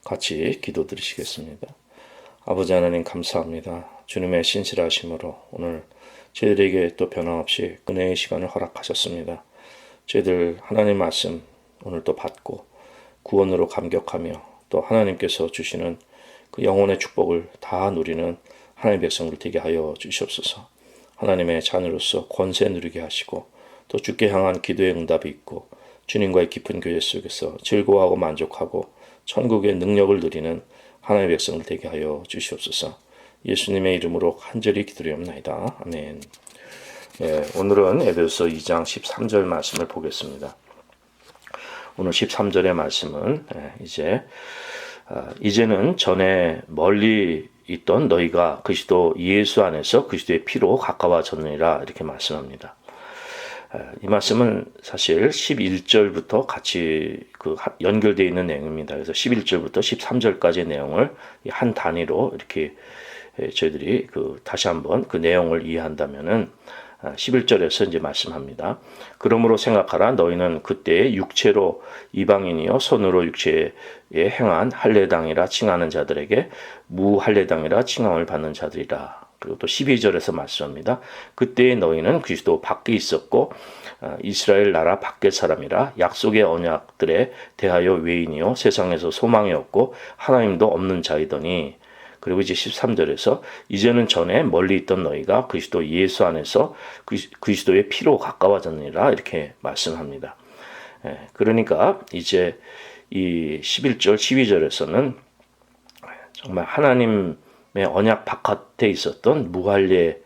같이 기도드리시겠습니다. 아버지 하나님 감사합니다. 주님의 신실하심으로 오늘 저희들에게 또 변함없이 은혜의 시간을 허락하셨습니다. 저희들 하나님 말씀 오늘 또 받고 구원으로 감격하며 또 하나님께서 주시는 그 영혼의 축복을 다 누리는 하나님의 백성들 되게 하여 주시옵소서. 하나님의 자녀로서 권세 누리게 하시고 또 주께 향한 기도의 응답이 있고 주님과의 깊은 교제 속에서 즐거워하고 만족하고 천국의 능력을 누리는 하나님의 백성들 되게 하여 주시옵소서. 예수님의 이름으로 간절히 기도드리옵나이다. 아멘. 네, 오늘은 에베소서 2장 13절 말씀을 보겠습니다. 오늘 13절의 말씀은 이제는 전에 멀리 있던 너희가 그리스도 예수 안에서 그리스도의 피로 가까워졌느니라 이렇게 말씀합니다. 이 말씀은 사실 11절부터 같이 연결되어 있는 내용입니다. 그래서 11절부터 13절까지의 내용을 한 단위로 이렇게 저희들이 다시 한번 그 내용을 이해한다면은 11절에서 이제 말씀합니다. 그러므로 생각하라. 너희는 그때의 육체로 이방인이요 손으로 육체에 행한 할례당이라 칭하는 자들에게 무할례당이라 칭함을 받는 자들이라. 그리고 또 12절에서 말씀합니다. 그때의 너희는 그리스도 밖에 있었고 이스라엘 나라 밖의 사람이라 약속의 언약들에 대하여 외인이요 세상에서 소망이 없고 하나님도 없는 자이더니. 그리고 이제 13절에서 이제는 전에 멀리 있던 너희가 그리스도 예수 안에서 그리스도의 피로 가까워졌느니라 이렇게 말씀합니다. 그러니까 이제 이 11절 12절에서는 정말 하나님의 언약 바깥에 있었던 무할례의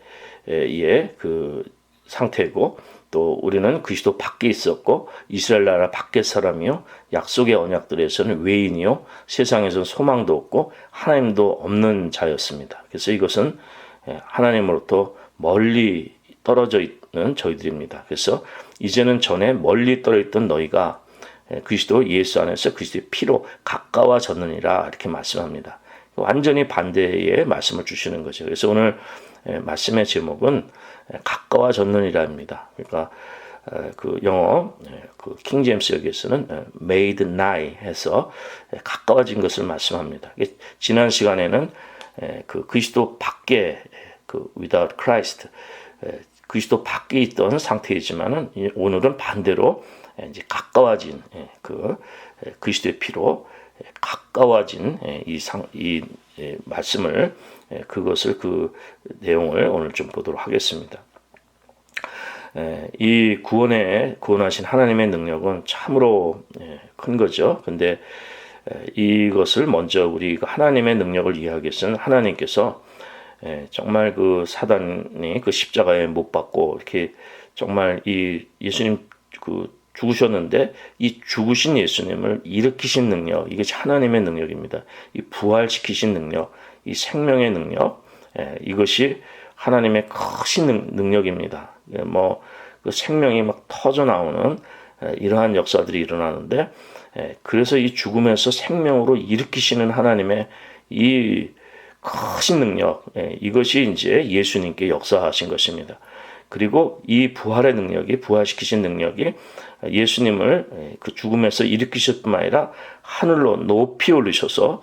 그 상태고 또 우리는 그리스도 밖에 있었고 이스라엘 나라 밖의 사람이요 약속의 언약들에서는 외인이요 세상에서는 소망도 없고 하나님도 없는 자였습니다. 그래서 이것은 하나님으로부터 멀리 떨어져 있는 저희들입니다. 그래서 이제는 전에 멀리 떨어져 있던 너희가 그리스도 예수 안에서 그리스도의 피로 가까워졌느니라 이렇게 말씀합니다. 완전히 반대의 말씀을 주시는 거죠. 그래서 오늘 말씀의 제목은 가까워졌느니라입니다. 그러니까 그 영어 그 킹제임스 여기에서는 made nigh 해서 가까워진 것을 말씀합니다. 지난 시간에는 그 그리스도 밖에 without Christ 그리스도 밖에 있던 상태이지만은 오늘은 반대로 이제 가까워진 그 그리스도의 피로 가까워진 이 말씀을 그것을 그 내용을 오늘 좀 보도록 하겠습니다. 이 구원하신 하나님의 능력은 참으로 큰 거죠. 근데 이것을 먼저 우리 하나님의 능력을 이해하기 위해서는 하나님께서 정말 그 사단이 그 십자가에 못 박고 이렇게 정말 이 예수님 죽으셨는데 이 죽으신 예수님을 일으키신 능력, 이게 하나님의 능력입니다. 이 부활시키신 능력, 이 생명의 능력, 이것이 하나님의 크신 능력입니다. 그 생명이 막 터져 나오는 이러한 역사들이 일어나는데, 그래서 이 죽음에서 생명으로 일으키시는 하나님의 이 크신 능력, 이것이 이제 예수님께 역사하신 것입니다. 그리고 이 부활의 능력이 부활시키신 능력이 예수님을 그 죽음에서 일으키실 뿐만 아니라 하늘로 높이 올리셔서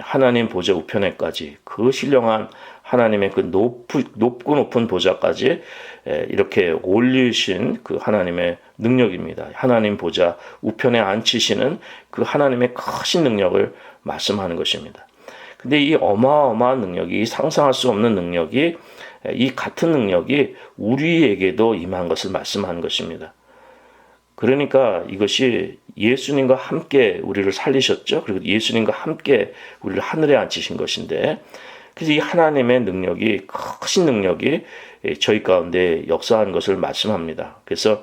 하나님 보좌 우편에까지 그 신령한 하나님의 그 높고 높은 보좌까지 이렇게 올리신 그 하나님의 능력입니다. 하나님 보좌 우편에 앉히시는 그 하나님의 크신 능력을 말씀하는 것입니다. 근데 이 어마어마한 능력이 상상할 수 없는 능력이 이 같은 능력이 우리에게도 임한 것을 말씀하는 것입니다. 그러니까 이것이 예수님과 함께 우리를 살리셨죠. 그리고 예수님과 함께 우리를 하늘에 앉히신 것인데, 그래서 이 하나님의 능력이 크신 능력이 저희 가운데 역사한 것을 말씀합니다. 그래서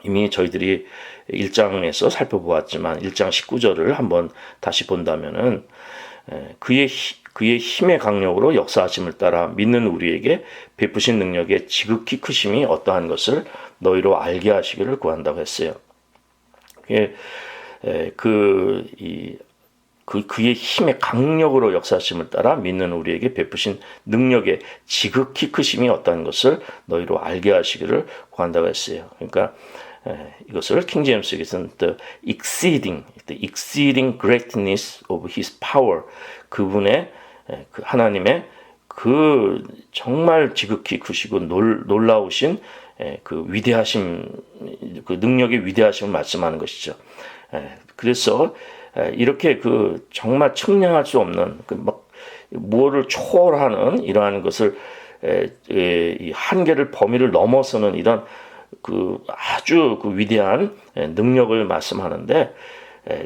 이미 저희들이 1장에서 살펴보았지만 1장 19절을 한번 다시 본다면은 그의 힘의 강력으로 역사하심을 따라 믿는 우리에게 베푸신 능력의 지극히 크심이 어떠한 것을 너희로 알게 하시기를 구한다고 했어요. 그의 힘의 강력으로 역사하심을 따라 믿는 우리에게 베푸신 능력의 지극히 크심이 어떠한 것을 너희로 알게 하시기를 구한다고 했어요. 그러니까 이것을 킹 제임스에서는 the exceeding greatness of his power, 그분의 그 하나님의 그 정말 지극히 크시고 놀라우신 그 위대하심, 그 능력의 위대하심을 말씀하는 것이죠. 그래서 이렇게 그 정말 측량할 수 없는 그 막 뭐를 초월하는 이러한 것을 이 한계를 범위를 넘어서는 이런 그 아주 그 위대한 능력을 말씀하는데,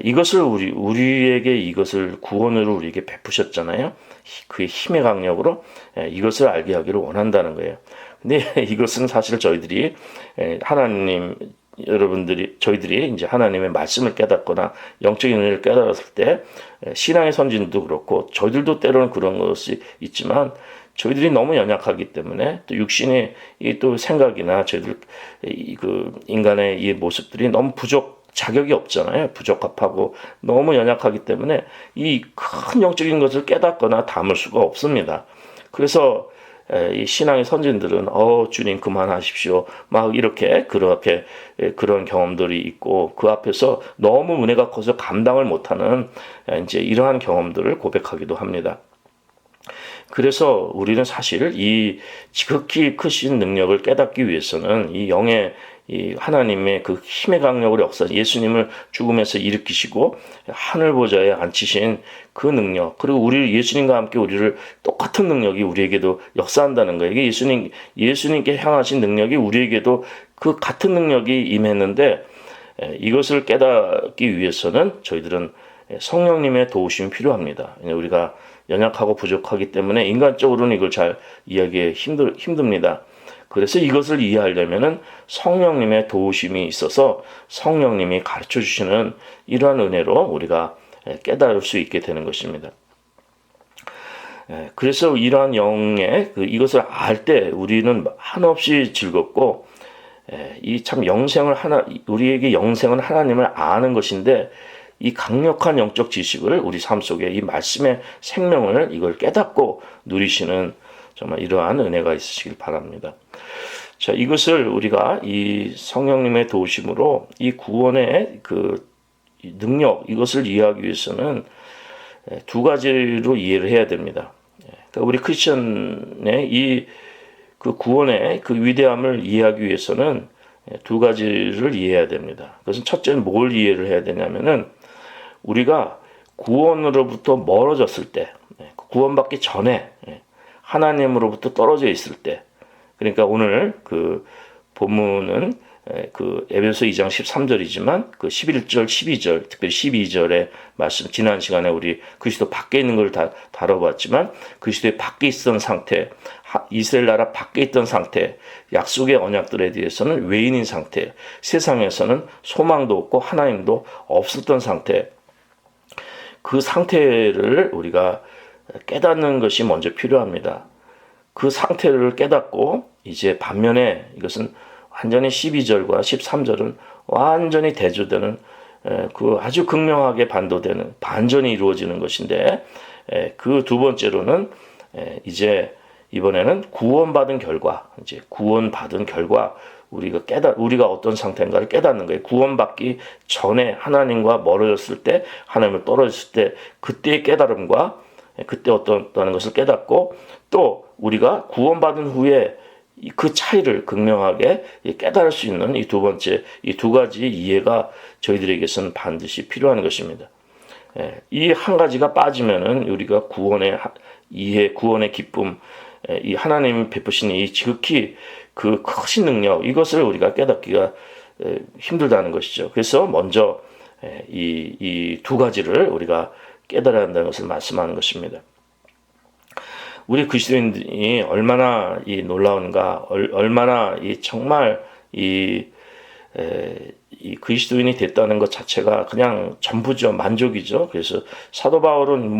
이것을 우리에게 이것을 구원으로 우리에게 베푸셨잖아요. 그의 힘의 강력으로 이것을 알게 하기를 원한다는 거예요. 근데 이것은 사실 저희들이 저희들이 이제 하나님의 말씀을 깨닫거나 영적인 은혜를 깨달았을 때, 신앙의 선진도 그렇고 저희들도 때로는 그런 것이 있지만 저희들이 너무 연약하기 때문에, 또 육신의 또 생각이나 저희들 그 인간의 이 모습들이 너무 자격이 없잖아요. 부적합하고 너무 연약하기 때문에 이 큰 영적인 것을 깨닫거나 담을 수가 없습니다. 그래서 이 신앙의 선진들은 주님 그만하십시오, 막 이렇게 그렇게 그런 경험들이 있고, 그 앞에서 너무 은혜가 커서 감당을 못하는 이제 이러한 경험들을 고백하기도 합니다. 그래서 우리는 사실 이 지극히 크신 능력을 깨닫기 위해서는 이 영의 이 하나님의 그 힘의 강력을 역사, 예수님을 죽음에서 일으키시고 하늘 보좌에 앉히신 그 능력, 그리고 예수님과 함께 우리를 똑같은 능력이 우리에게도 역사한다는 거예요. 이게 예수님께 향하신 능력이 우리에게도 그 같은 능력이 임했는데, 이것을 깨닫기 위해서는 저희들은 성령님의 도우심이 필요합니다. 우리가 연약하고 부족하기 때문에 인간적으로는 이걸 잘 이해하기 힘듭니다. 그래서 이것을 이해하려면은 성령님의 도우심이 있어서 성령님이 가르쳐 주시는 이러한 은혜로 우리가 깨달을 수 있게 되는 것입니다. 그래서 이러한 영의 이것을 알 때 우리는 한없이 즐겁고, 이 참 우리에게 영생은 하나님을 아는 것인데, 이 강력한 영적 지식을 우리 삶 속에 이 말씀의 생명을 이걸 깨닫고 누리시는 정말 이러한 은혜가 있으시길 바랍니다. 자, 이것을 우리가 이 성령님의 도우심으로 이 구원의 그 능력, 이것을 이해하기 위해서는 두 가지로 이해를 해야 됩니다. 그러니까 우리 크리스천의 이 그 구원의 그 위대함을 이해하기 위해서는 두 가지를 이해해야 됩니다. 그것은 첫째는 뭘 이해를 해야 되냐면은, 우리가 구원으로부터 멀어졌을 때, 구원받기 전에 하나님으로부터 떨어져 있을 때, 그러니까 오늘 그 본문은 그 에베소 2장 13절이지만 그 11절, 12절, 특별히 12절의 말씀, 지난 시간에 우리 그리스도 밖에 있는 걸 다 다뤄봤지만, 그리스도의 밖에 있던 상태, 이스라엘 나라 밖에 있던 상태, 약속의 언약들에 대해서는 외인인 상태, 세상에서는 소망도 없고 하나님도 없었던 상태, 그 상태를 우리가 깨닫는 것이 먼저 필요합니다. 그 상태를 깨닫고 이제 반면에 이것은 완전히 12절과 13절은 완전히 대조되는 그 아주 극명하게 반전이 이루어지는 것인데, 그 두 번째로는 이제 이번에는 구원받은 결과 우리가 어떤 상태인가를 깨닫는 거예요. 구원받기 전에 하나님과 멀어졌을 때, 하나님을 떨어졌을 때 그때의 깨달음과 그때 어떠다는 것을 깨닫고, 또 우리가 구원받은 후에 그 차이를 극명하게 깨달을 수 있는 이 두 번째, 이 두 가지 이해가 저희들에게서는 반드시 필요한 것입니다. 이 한 가지가 빠지면은 우리가 구원의 이해, 구원의 기쁨, 이 하나님 베푸시는 이 지극히 그 크신 능력, 이것을 우리가 깨닫기가 힘들다는 것이죠. 그래서 먼저 이 두 가지를 우리가 깨달아야 한다는 것을 말씀하는 것입니다. 우리 그리스도인들이 얼마나 이 놀라운가, 얼마나 이 정말 이 그리스도인이 됐다는 것 자체가 그냥 전부죠. 만족이죠. 그래서 사도 바울은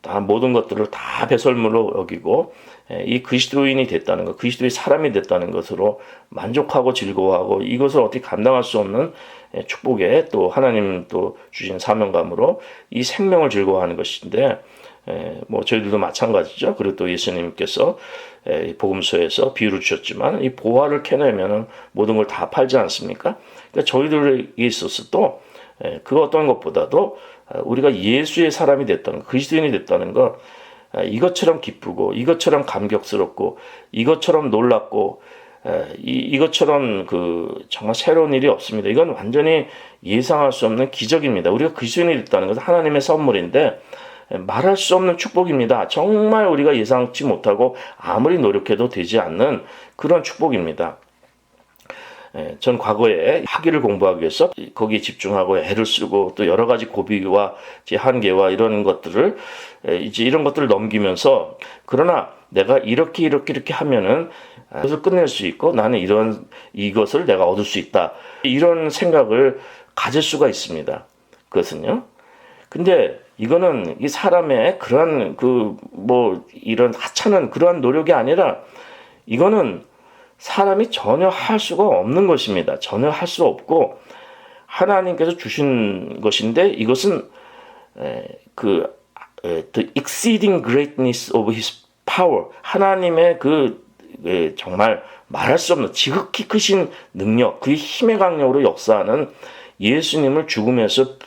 다 모든 것들을 다 배설물로 여기고, 이 그리스도인이 됐다는 것, 그리스도의 사람이 됐다는 것으로 만족하고 즐거워하고, 이것을 어떻게 감당할 수 없는 축복에 또 하나님 또 주신 사명감으로 이 생명을 즐거워하는 것인데, 뭐 저희들도 마찬가지죠. 그리고 또 예수님께서 복음서에서 비유를 주셨지만 이 보화를 캐내면은 모든 걸 다 팔지 않습니까? 그러니까 저희들에게 있어서도 그 어떤 것보다도 우리가 예수의 사람이 됐다는 것, 그리스도인이 됐다는 것, 이것처럼 기쁘고 이것처럼 감격스럽고 이것처럼 놀랍고 이것처럼 정말 새로운 일이 없습니다. 이건 완전히 예상할 수 없는 기적입니다. 우리가 그리스도인이 됐다는 것은 하나님의 선물인데 말할 수 없는 축복입니다. 정말 우리가 예상치 못하고 아무리 노력해도 되지 않는 그런 축복입니다. 전 과거에 학위를 공부하기 위해서 거기에 집중하고 애를 쓰고 또 여러 가지 고비와 한계와 이런 것들을 이제 이런 것들을 넘기면서 그러나 내가 이렇게 하면은 그것을 끝낼 수 있고 나는 이것을 내가 얻을 수 있다. 이런 생각을 가질 수가 있습니다. 그것은요. 근데 이거는 이 사람의 그러한 이런 하찮은 그러한 노력이 아니라 이거는 사람이 전혀 할 수가 없는 것입니다. 전혀 할 수 없고 하나님께서 주신 것인데 이것은 the exceeding greatness of His power, 하나님의 정말 말할 수 없는 지극히 크신 능력, 그의 힘의 강력으로 역사하는 예수님을 죽음에서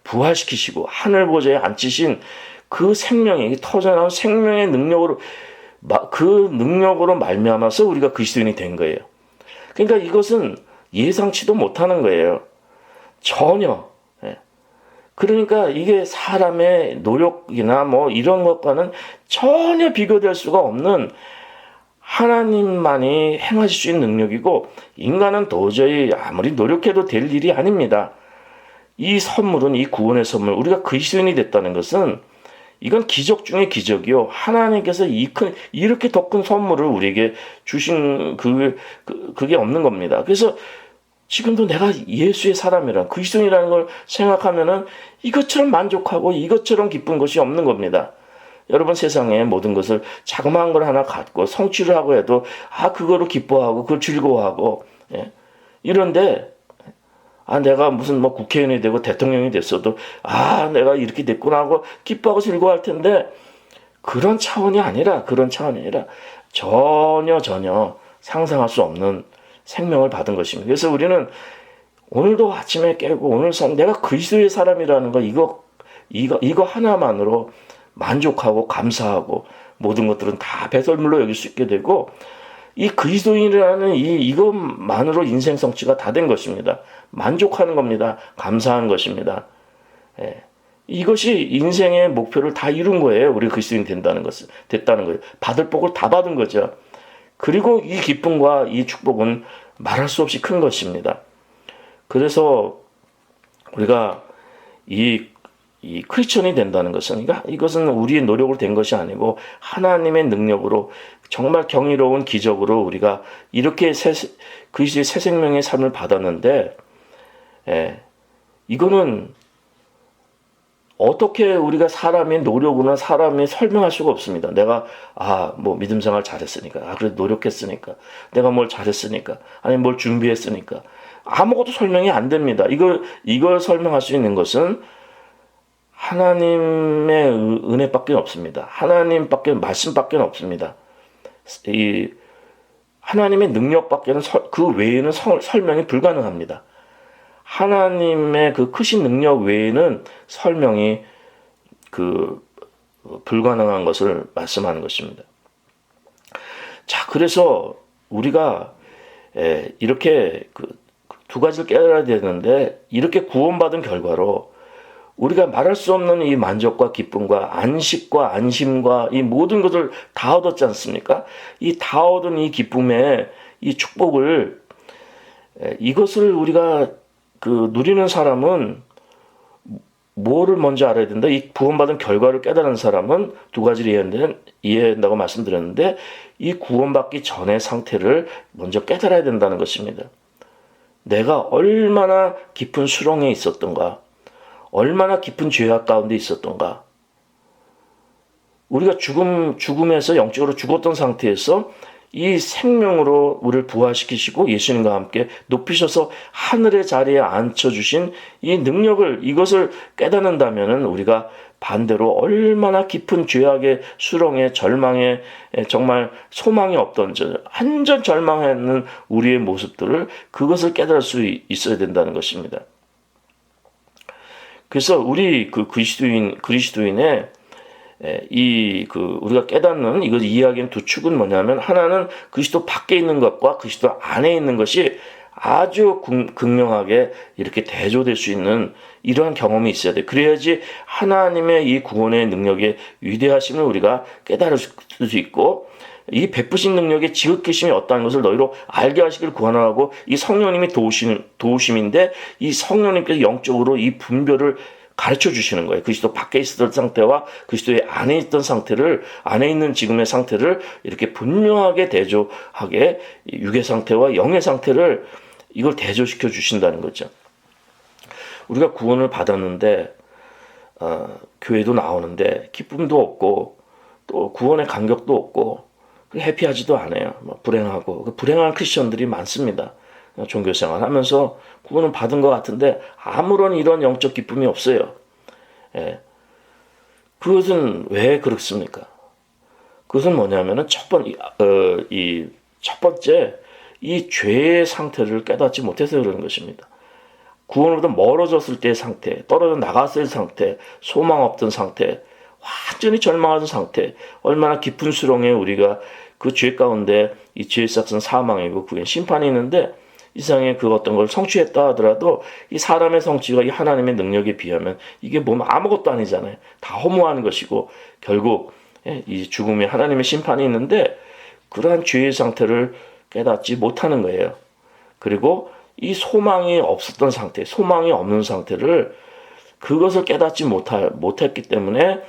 부활시키시고 하늘 보좌에 앉히신 그 생명이 터져나온 생명의 능력으로 그 능력으로 말미암아서 우리가 그리스도인이 된 거예요. 그러니까 이것은 예상치도 못하는 거예요. 전혀. 그러니까 이게 사람의 노력이나 뭐 이런 것과는 전혀 비교될 수가 없는 하나님만이 행하실 수 있는 능력이고 인간은 도저히 아무리 노력해도 될 일이 아닙니다. 이 선물은 이 구원의 선물, 우리가 그리스도인이 됐다는 것은 이건 기적 중의 기적이요. 하나님께서 이렇게 더 큰 선물을 우리에게 주신 그게 없는 겁니다. 그래서 지금도 내가 예수의 사람이란 그리스도인이라는 걸 생각하면은 이것처럼 만족하고 이것처럼 기쁜 것이 없는 겁니다. 여러분 세상에 모든 것을 자그마한 걸 하나 갖고 성취를 하고 해도 그거로 기뻐하고 그걸 즐거워하고 이런데 내가 무슨 국회의원이 되고 대통령이 됐어도 내가 이렇게 됐구나 하고 기뻐하고 즐거워할 텐데 그런 차원이 아니라 전혀 상상할 수 없는 생명을 받은 것입니다. 그래서 우리는 오늘도 아침에 깨고 오늘 내가 그리스도의 사람이라는 거 이거 하나만으로 만족하고 감사하고 모든 것들은 다 배설물로 여길 수 있게 되고 이 그리스도인이라는 이것만으로 인생 성취가 다 된 것입니다. 만족하는 겁니다. 감사하는 것입니다. 이것이 인생의 목표를 다 이룬 거예요. 우리 그리스도인 됐다는 거예요. 받을 복을 다 받은 거죠. 그리고 이 기쁨과 이 축복은 말할 수 없이 큰 것입니다. 그래서 우리가 이 크리스천이 된다는 것은 이것은 우리의 노력으로 된 것이 아니고 하나님의 능력으로 정말 경이로운 기적으로 우리가 이렇게 그리스도의 새 생명의 삶을 받았는데 이거는 어떻게 우리가 사람의 노력으로나 사람이 설명할 수가 없습니다. 내가 믿음 생활 잘했으니까 그래도 노력했으니까 내가 뭘 잘했으니까 아니면 뭘 준비했으니까 아무것도 설명이 안 됩니다. 이걸 설명할 수 있는 것은 하나님의 은혜밖에 없습니다. 말씀밖에 없습니다. 이 하나님의 능력밖에는 그 외에는 설명이 불가능합니다. 하나님의 그 크신 능력 외에는 설명이 불가능한 것을 말씀하는 것입니다. 자, 그래서 우리가 이렇게 두 가지를 깨달아야 되는데 이렇게 구원받은 결과로 우리가 말할 수 없는 이 만족과 기쁨과 안식과 안심과 이 모든 것을 다 얻었지 않습니까? 이 다 얻은 이 기쁨의 이 축복을 이것을 우리가 누리는 사람은 뭐를 먼저 알아야 된다? 이 구원받은 결과를 깨달은 사람은 두 가지를 이해한다고 말씀드렸는데 이 구원받기 전의 상태를 먼저 깨달아야 된다는 것입니다. 내가 얼마나 깊은 수렁에 있었던가, 얼마나 깊은 죄악 가운데 있었던가. 우리가 죽음에서 영적으로 죽었던 상태에서 이 생명으로 우리를 부활시키시고 예수님과 함께 높이셔서 하늘의 자리에 앉혀주신 이 능력을 이것을 깨닫는다면은 우리가 반대로 얼마나 깊은 죄악의 수렁에 절망에 정말 소망이 없던 완전 절망하는 우리의 모습들을 그것을 깨달을 수 있어야 된다는 것입니다. 그래서 우리 그 그리스도인의 우리가 깨닫는 이걸 이해하기는 두 축은 뭐냐면, 하나는 그리스도 밖에 있는 것과 그리스도 안에 있는 것이 아주 극명하게 이렇게 대조될 수 있는 이러한 경험이 있어야 돼. 그래야지 하나님의 이 구원의 능력의 위대하심을 우리가 깨달을 수 있고, 이 베푸신 능력의 지극히심이 어떠한 것을 너희로 알게 하시길 구하노라고, 이 성령님이 도우심인데 이 성령님께서 영적으로 이 분별을 가르쳐 주시는 거예요. 그리스도 밖에 있었던 상태와 그리스도의 안에 있던 상태를, 안에 있는 지금의 상태를 이렇게 분명하게 대조하게, 육의 상태와 영의 상태를 이걸 대조시켜 주신다는 거죠. 우리가 구원을 받았는데 교회도 나오는데 기쁨도 없고 또 구원의 감격도 없고 해피하지도 않아요. 불행하고, 불행한 크리스천들이 많습니다. 종교생활 하면서 구원을 받은 것 같은데 아무런 이런 영적 기쁨이 없어요. 그것은 왜 그렇습니까? 그것은 뭐냐면은 첫 번째 이 죄의 상태를 깨닫지 못해서 그러는 것입니다. 구원으로부터 멀어졌을 때의 상태, 떨어져 나갔을 상태, 소망 없던 상태, 완전히 절망하던 상태, 얼마나 깊은 수렁에 우리가 그 죄 가운데 이 죄의 삭은 사망이고 그게 심판이 있는데, 이 세상에 그 어떤 걸 성취했다 하더라도 이 사람의 성취가 이 하나님의 능력에 비하면 이게 뭐 아무것도 아니잖아요. 다 허무한 것이고 결국 이 죽음에 하나님의 심판이 있는데, 그러한 죄의 상태를 깨닫지 못하는 거예요. 그리고 이 소망이 없었던 상태, 소망이 없는 상태를, 그것을 깨닫지 못했기 때문에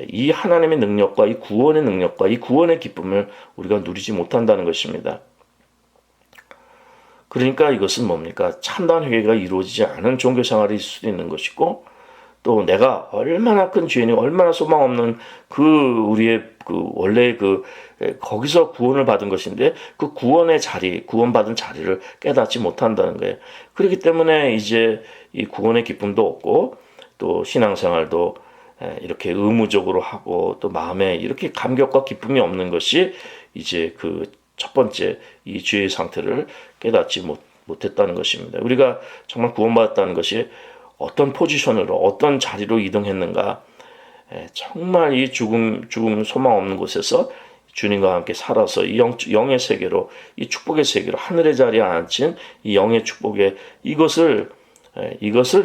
이 하나님의 능력과 이 구원의 능력과 이 구원의 기쁨을 우리가 누리지 못한다는 것입니다. 그러니까 이것은 뭡니까? 참다운 회개가 이루어지지 않은 종교생활이 있을 수도 있는 것이고, 또 내가 얼마나 큰 죄인이, 얼마나 소망 없는 우리의 원래 거기서 구원을 받은 것인데 그 구원의 자리, 구원받은 자리를 깨닫지 못한다는 거예요. 그렇기 때문에 이제 이 구원의 기쁨도 없고 또 신앙생활도 이렇게 의무적으로 하고 또 마음에 이렇게 감격과 기쁨이 없는 것이 이제 첫 번째 이 죄의 상태를 깨닫지 못했다는 것입니다. 우리가 정말 구원받았다는 것이 어떤 포지션으로, 어떤 자리로 이동했는가, 정말 이 죽음 소망 없는 곳에서 주님과 함께 살아서 이 영의 세계로, 이 축복의 세계로, 하늘의 자리에 앉힌 이 영의 축복에 이것을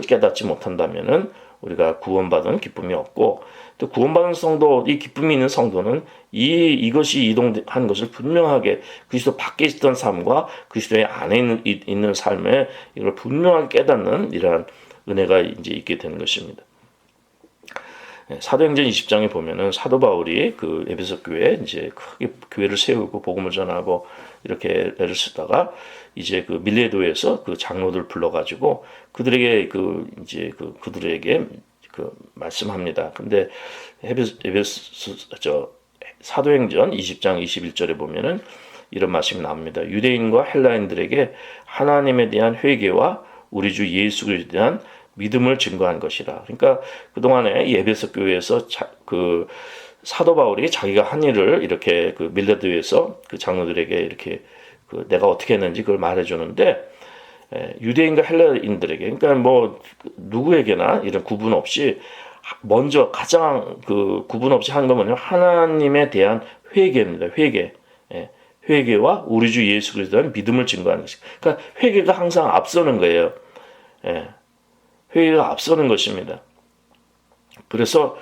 깨닫지 못한다면은 우리가 구원받은 기쁨이 없고, 또 구원받은 성도, 이 기쁨이 있는 성도는 이것이 이동한 것을 분명하게 그리스도 밖에 있던 삶과 그리스도의 안에 있는 삶에 이걸 분명하게 깨닫는 이러한 은혜가 이제 있게 되는 것입니다. 사도행전 20장에 보면은 사도 바울이 에베소 교회에 이제 크게 교회를 세우고 복음을 전하고 이렇게 애를 쓰다가 이제 밀레도에서 장로들 불러가지고 그들에게 그들에게 말씀합니다. 근데 사도행전 20장 21절에 보면은 이런 말씀이 나옵니다. 유대인과 헬라인들에게 하나님에 대한 회개와 우리 주 예수 그리스도에 대한 믿음을 증거한 것이라. 그러니까 그동안에 이 에베소 교회에서 사도 바울이 자기가 한 일을 이렇게 밀레도에서 장로들에게 이렇게 내가 어떻게 했는지 그걸 말해주는데, 유대인과 헬라인들에게, 그러니까 뭐 누구에게나 이런 구분 없이 먼저 가장 구분 없이 하는 건 뭐냐면 하나님에 대한 회개입니다. 회개와 우리 주 예수 그리스도에 대한 믿음을 증거하는 것이. 그러니까 회개가 항상 앞서는 거예요. 회개가 앞서는 것입니다. 그래서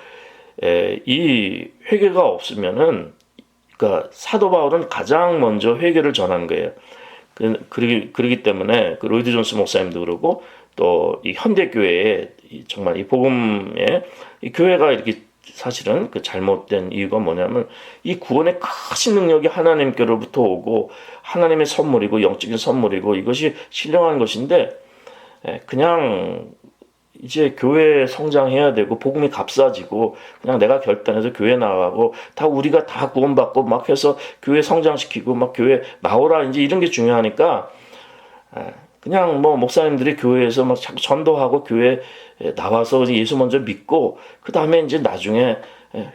이 회개가 없으면은, 그러니까 사도 바울은 가장 먼저 회개를 전하는 거예요. 그러기 때문에 로이드 존스 목사님도 그러고 또 이 현대 교회에 정말 이 복음에 이 교회가 이렇게 사실은 잘못된 이유가 뭐냐면 이 구원의 크신 능력이 하나님께로부터 오고 하나님의 선물이고 영적인 선물이고 이것이 신령한 것인데, 그냥 이제 교회 성장해야 되고 복음이 값싸지고 그냥 내가 결단해서 교회 나가고 다 우리가 다 구원받고 막 해서 교회 성장시키고 막 교회 나오라 이제 이런 게 중요하니까 그냥 뭐 목사님들이 교회에서 막 자꾸 전도하고 교회에 나와서 예수 먼저 믿고 그 다음에 이제 나중에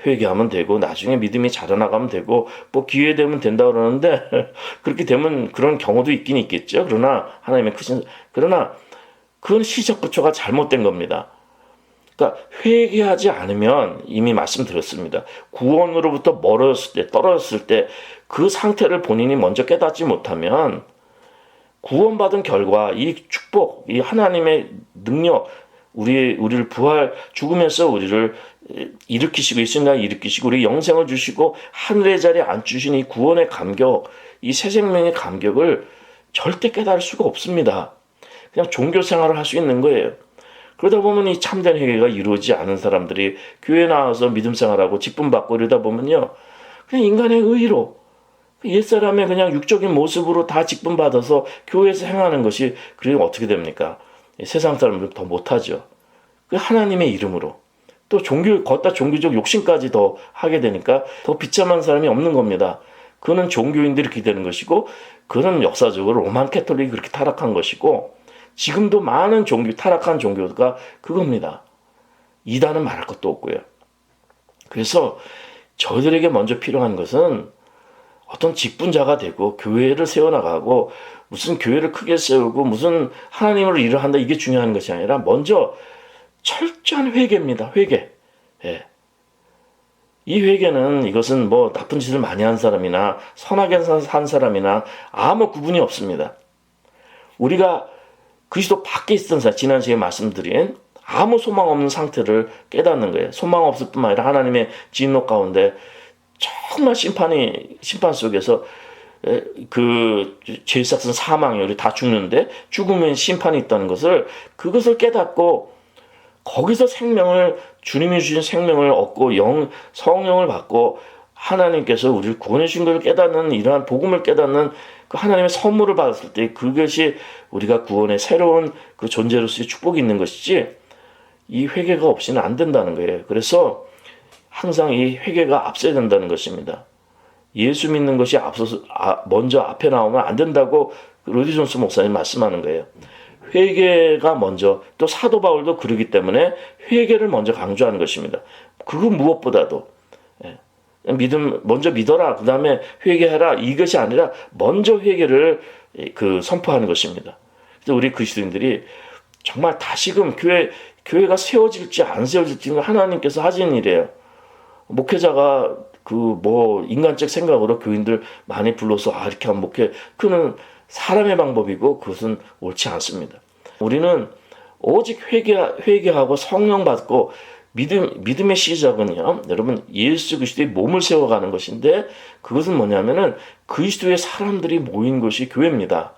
회개하면 되고 나중에 믿음이 자라나가면 되고 뭐 기회 되면 된다 그러는데 그렇게 되면 그런 경우도 있긴 있겠죠. 그러나 그건 시작부터가 잘못된 겁니다. 그러니까 회개하지 않으면 이미 말씀드렸습니다. 구원으로부터 멀어졌을 때 떨어졌을 때 그 상태를 본인이 먼저 깨닫지 못하면 구원받은 결과 이 축복, 이 하나님의 능력, 우리를 죽으면서 우리를 일으키시고 있습니다. 일으키시고 우리 영생을 주시고 하늘의 자리에 앉으신 이 구원의 감격, 이 새 생명의 감격을 절대 깨달을 수가 없습니다. 그냥 종교 생활을 할 수 있는 거예요. 그러다 보면 이 참된 회개가 이루어지지 않은 사람들이 교회 나와서 믿음 생활하고 직분 받고 이러다 보면요, 그냥 인간의 의로 옛사람의 그냥 육적인 모습으로 다 직분 받아서 교회에서 행하는 것이, 그리고 어떻게 됩니까? 세상 사람들 더 못하죠. 그 하나님의 이름으로 또 걷다 종교적 욕심까지 더 하게 되니까 더 비참한 사람이 없는 겁니다. 그는 종교인들이 이렇게 되는 것이고, 그는 역사적으로 로만 캐톨릭이 그렇게 타락한 것이고, 지금도 많은 타락한 종교가 그겁니다. 이단은 말할 것도 없고요. 그래서 저희들에게 먼저 필요한 것은 어떤 직분자가 되고 교회를 세워나가고 무슨 교회를 크게 세우고 무슨 하나님으로 일을 한다, 이게 중요한 것이 아니라 먼저 철저한 회개입니다. 회개. 예. 이 회개는, 이것은 뭐 나쁜 짓을 많이 한 사람이나 선하게 산 사람이나 아무 구분이 없습니다. 우리가 그리스도 밖에 있던 사람, 지난 시간에 말씀드린 아무 소망 없는 상태를 깨닫는 거예요. 소망 없을 뿐만 아니라 하나님의 진노 가운데 정말 심판 속에서 그 죄 삭은 사망이, 우리 다 죽는데 죽으면 심판이 있다는 것을, 그것을 깨닫고 거기서 주님이 주신 생명을 얻고 성령을 받고 하나님께서 우리를 구원해 주신 것을 깨닫는, 이러한 복음을 깨닫는 그 하나님의 선물을 받았을 때 그것이 우리가 구원의 새로운 그 존재로서의 축복이 있는 것이지, 이 회개가 없이는 안 된다는 거예요. 그래서 항상 이 회개가 앞서야 된다는 것입니다. 예수 믿는 것이 먼저 앞에 나오면 안 된다고 로디 존스 목사님 말씀하는 거예요. 회개가 먼저, 또 사도 바울도 그러기 때문에 회개를 먼저 강조하는 것입니다. 그거 무엇보다도 먼저 믿어라, 그 다음에 회개하라, 이것이 아니라 먼저 회개를 선포하는 것입니다. 그래서 우리 그리스도인들이 정말 다시금 교회가 세워질지 안 세워질지는 하나님께서 하시는 일이에요. 목회자가 인간적 생각으로 교인들 많이 불러서 이렇게 하면 그는 사람의 방법이고 그것은 옳지 않습니다. 우리는 오직 회개하고 성령 받고 믿음의 시작은요, 여러분, 예수 그리스도의 몸을 세워가는 것인데, 그것은 뭐냐면은 그리스도의 사람들이 모인 것이 교회입니다.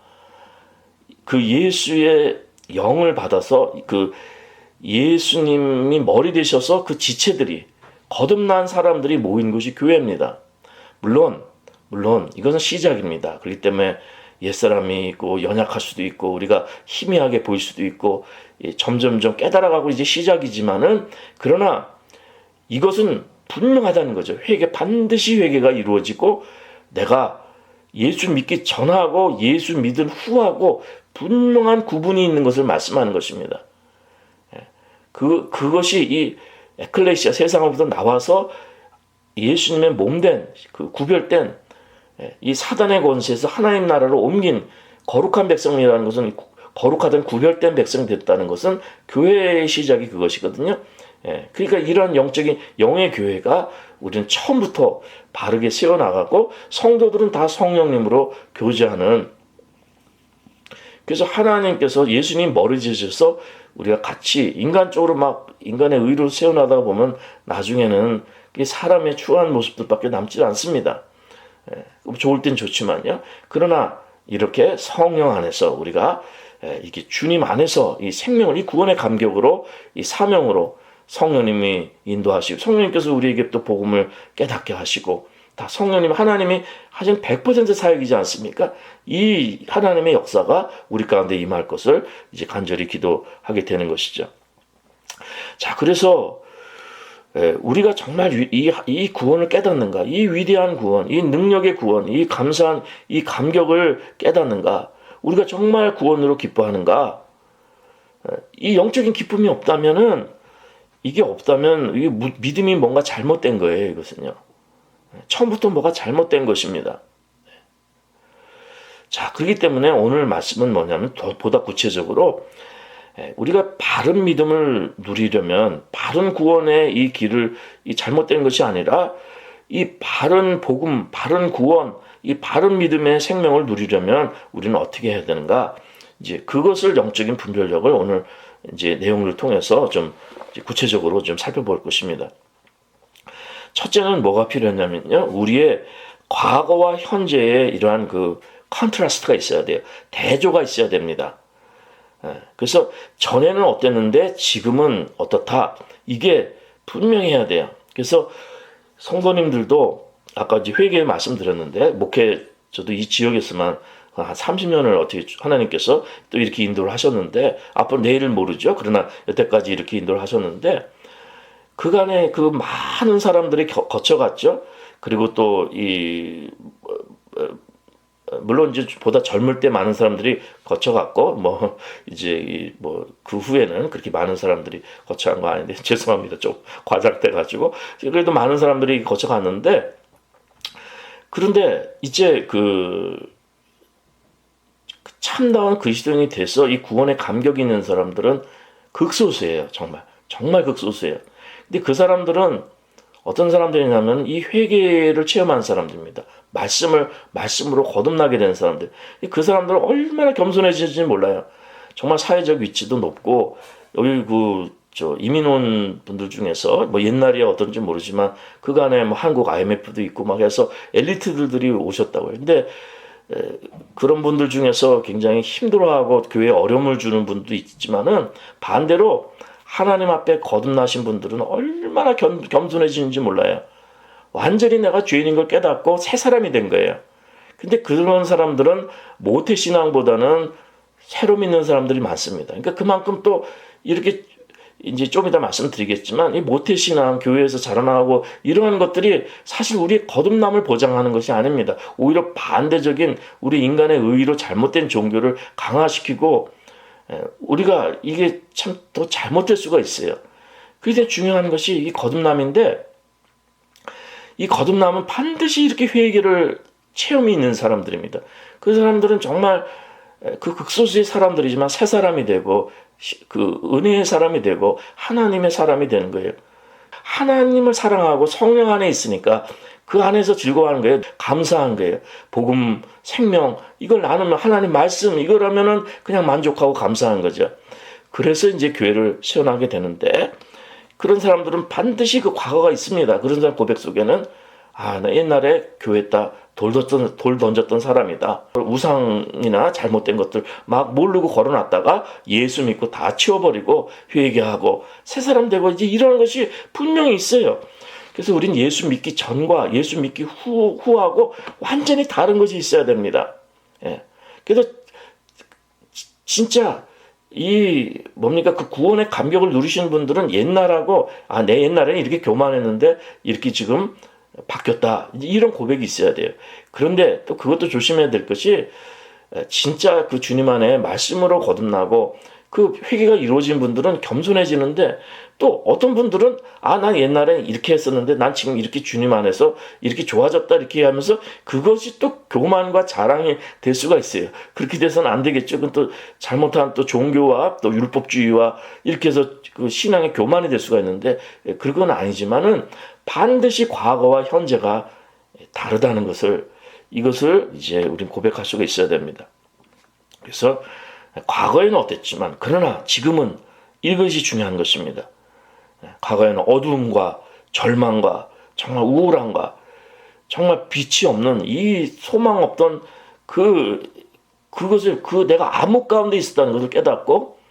그 예수의 영을 받아서 예수님이 머리 되셔서 그 지체들이, 거듭난 사람들이 모인 것이 교회입니다. 물론 이것은 시작입니다. 그렇기 때문에 옛사람이 있고 연약할 수도 있고 우리가 희미하게 보일 수도 있고 점점점 깨달아가고 이제 시작이지만은, 그러나 이것은 분명하다는 거죠. 반드시 회개가 이루어지고, 내가 예수 믿기 전하고 예수 믿은 후하고 분명한 구분이 있는 것을 말씀하는 것입니다. 그것이 이 에클레시아, 세상으로부터 나와서 예수님의 몸된, 구별된 이 사단의 권세에서 하나님 나라로 옮긴 거룩한 백성이라는 것은, 거룩하던 구별된 백성이 됐다는 것은 교회의 시작이 그것이거든요. 그러니까 이러한 영의 교회가 우리는 처음부터 바르게 세워나가고, 성도들은 다 성령님으로 교제하는, 그래서 하나님께서 예수님 머리 지셔서 우리가 같이 인간적으로 인간의 의로 세워나가다 보면 나중에는 사람의 추한 모습들밖에 남지 않습니다. 좋을 땐 좋지만요. 그러나 이렇게 성령 안에서 우리가 이게 주님 안에서 이 생명을, 이 구원의 감격으로, 이 사명으로 성령님이 인도하시고, 성령님께서 우리에게 또 복음을 깨닫게 하시고, 다 하나님이 하신 100% 사역이지 않습니까? 이 하나님의 역사가 우리 가운데 임할 것을 이제 간절히 기도하게 되는 것이죠. 자, 그래서 우리가 정말 이 구원을 깨닫는가, 이 위대한 구원, 이 능력의 구원, 이 감사한 이 감격을 깨닫는가, 우리가 정말 구원으로 기뻐하는가? 이 영적인 기쁨이 없다면은, 이게 없다면 이 믿음이 뭔가 잘못된 거예요. 이것은요. 처음부터 뭐가 잘못된 것입니다. 자, 그렇기 때문에 오늘 말씀은 뭐냐면 보다 구체적으로 우리가 바른 믿음을 누리려면 바른 구원의 이 길을 이 잘못된 것이 아니라 이 바른 복음, 바른 구원, 이 바른 믿음의 생명을 누리려면 우리는 어떻게 해야 되는가? 이제 그것을 영적인 분별력을 오늘 이제 내용을 통해서 좀 구체적으로 좀 살펴볼 것입니다. 첫째는 뭐가 필요했냐면요. 우리의 과거와 현재의 이러한 그 컨트라스트가 있어야 돼요. 대조가 있어야 됩니다. 그래서 전에는 어땠는데 지금은 어떻다. 이게 분명히 해야 돼요. 그래서 성도님들도 아까 이제 회개에 말씀드렸는데 목회 저도 이 지역에서만 한 30년을 어떻게 하나님께서 또 이렇게 인도를 하셨는데 앞으로 내일을 모르죠. 그러나 여태까지 이렇게 인도를 하셨는데 그간에 그 많은 사람들이 거쳐갔죠. 그리고 또 물론 이제 보다 젊을 때 많은 사람들이 거쳐갔고 뭐 이제 뭐 그 후에는 그렇게 많은 사람들이 거쳐간 거 아닌데 죄송합니다. 좀 과장돼 가지고 그래도 많은 사람들이 거쳐갔는데 그런데 이제 그 참다운 그리스도인이 돼서 이 구원에 감격이 있는 사람들은 극소수예요. 정말 극소수예요. 근데 그 사람들은 어떤 사람들이냐면 이 회개를 체험한 사람들입니다. 말씀으로 거듭나게 된 사람들. 그 사람들은 얼마나 겸손해질지 몰라요. 정말 사회적 위치도 높고 여기 이민 온 분들 중에서 뭐 옛날이야 어떤지 모르지만 그간에 뭐 한국 IMF도 있고 막 해서 엘리트들이 오셨다고요. 근데 그런 분들 중에서 굉장히 힘들어하고 교회에 어려움을 주는 분도 있지만은 반대로 하나님 앞에 거듭나신 분들은 얼마나 겸손해지는지 몰라요. 완전히 내가 죄인인 걸 깨닫고 새 사람이 된 거예요. 근데 그런 사람들은 모태신앙보다는 새로 믿는 사람들이 많습니다. 그러니까 그만큼 또 이렇게 이제 좀 이따 말씀드리겠지만 이 모태신앙 교회에서 자라나고 이러한 것들이 사실 우리의 거듭남을 보장하는 것이 아닙니다. 오히려 반대적인 우리 인간의 의의로 잘못된 종교를 강화시키고 우리가 이게 참 더 잘못될 수가 있어요. 그런데 중요한 것이 이 거듭남인데 이 거듭남은 반드시 이렇게 회개를 체험이 있는 사람들입니다. 그 사람들은 정말 그 극소수의 사람들이지만 새 사람이 되고 그 은혜의 사람이 되고 하나님의 사람이 되는 거예요. 하나님을 사랑하고 성령 안에 있으니까 그 안에서 즐거워하는 거예요. 감사한 거예요. 복음, 생명 이걸 나누면 하나님 말씀 이거라면은 그냥 만족하고 감사한 거죠. 그래서 이제 교회를 시원하게 되는데 그런 사람들은 반드시 그 과거가 있습니다. 그런 사람 고백 속에는 나 옛날에 교회에다 돌 던졌던 사람이다. 우상이나 잘못된 것들 막 모르고 걸어놨다가 예수 믿고 다 치워버리고 회개하고 새 사람 되고 이제 이런 것이 분명히 있어요. 그래서 우린 예수 믿기 전과 예수 믿기 후하고 완전히 다른 것이 있어야 됩니다. 그래서 진짜 그 구원의 감격을 누리시는 분들은 옛날하고 내 옛날에는 이렇게 교만했는데 이렇게 지금 바뀌었다. 이런 고백이 있어야 돼요. 그런데 또 그것도 조심해야 될 것이 진짜 그 주님 안에 말씀으로 거듭나고 그 회개가 이루어진 분들은 겸손해지는데 또 어떤 분들은 난 옛날에 이렇게 했었는데 난 지금 이렇게 주님 안에서 이렇게 좋아졌다 이렇게 하면서 그것이 또 교만과 자랑이 될 수가 있어요. 그렇게 돼서는 안 되겠죠. 그건 또 잘못한 또 종교와 또 율법주의와 이렇게 해서 그 신앙의 교만이 될 수가 있는데 그건 아니지만은 반드시 과거와 현재가 다르다는 이것을 이제 우린 고백할 수가 있어야 됩니다. 그래서 과거에는 어땠지만 그러나 지금은 이것이 중요한 것입니다. 과거에는 어두움과 절망과 정말 우울함과 정말 빛이 없는 이 소망 없던 그것을 내가 암흑 가운데 있었다는 것을 깨닫고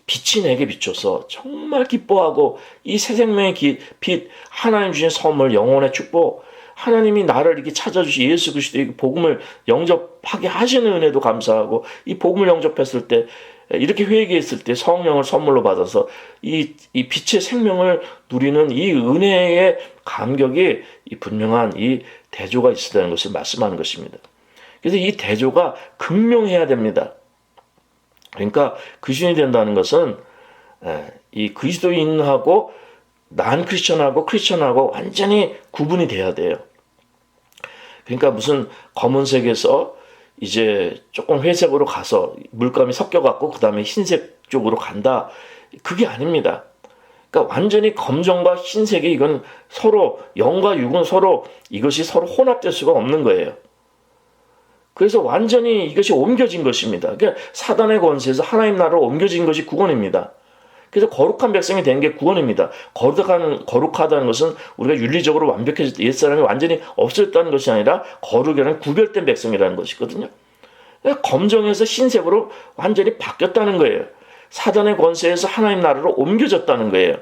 빛이 내게 비춰서 정말 기뻐하고 이 새 생명의 빛 하나님 주신 선물 영혼의 축복 하나님이 나를 이렇게 찾아주시 예수 그리스도의 복음을 영접하게 하시는 은혜도 감사하고 이 복음을 영접했을 때 이렇게 회개했을 때 성령을 선물로 받아서 이 빛의 생명을 누리는 이 은혜의 감격이 이 분명한 이 대조가 있었다는 것을 말씀하는 것입니다. 그래서 이 대조가 극명해야 됩니다. 그러니까 그리스도인이 된다는 것은 이 그리스도인하고 난 크리스천하고 완전히 구분이 돼야 돼요. 그러니까 무슨 검은색에서 이제 조금 회색으로 가서 물감이 섞여갖고 그 다음에 흰색 쪽으로 간다. 그게 아닙니다. 그러니까 완전히 검정과 흰색이 이건 서로 영과 육은 서로 이것이 서로 혼합될 수가 없는 거예요. 그래서 완전히 이것이 옮겨진 것입니다. 그러니까 사단의 권세에서 하나님 나라로 옮겨진 것이 구원입니다. 그래서 거룩한 백성이 된 게 구원입니다. 거룩하다는 것은 우리가 윤리적으로 완벽해졌다. 옛사람이 완전히 없어졌다는 것이 아니라 거룩이라는 구별된 백성이라는 것이거든요. 그러니까 검정에서 흰색으로 완전히 바뀌었다는 거예요. 사단의 권세에서 하나님 나라로 옮겨졌다는 거예요.